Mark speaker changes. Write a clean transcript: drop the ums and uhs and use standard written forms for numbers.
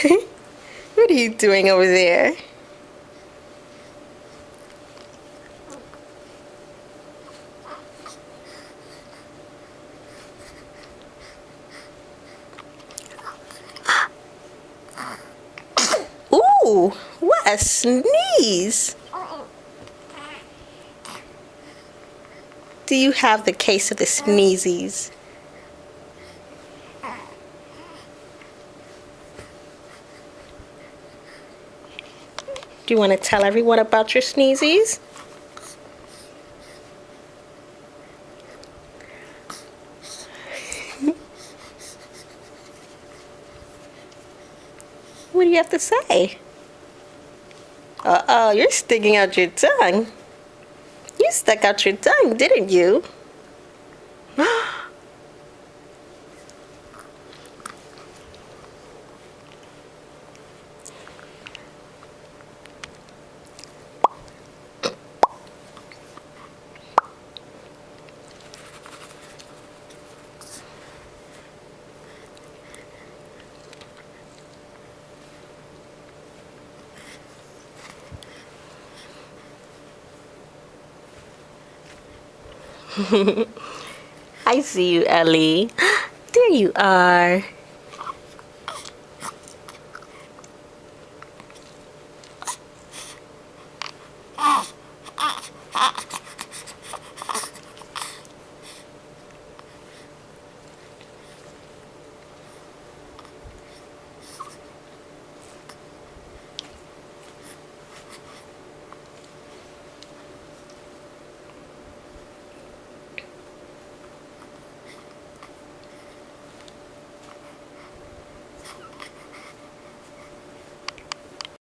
Speaker 1: What are you doing over there? Ooh, what a sneeze. Do you have the case of the sneezies? Do you want to tell everyone about your sneezies? What do you have to say? Uh-oh, you're sticking out your tongue. You stuck out your tongue, didn't you? I see you, Ellie. There you are.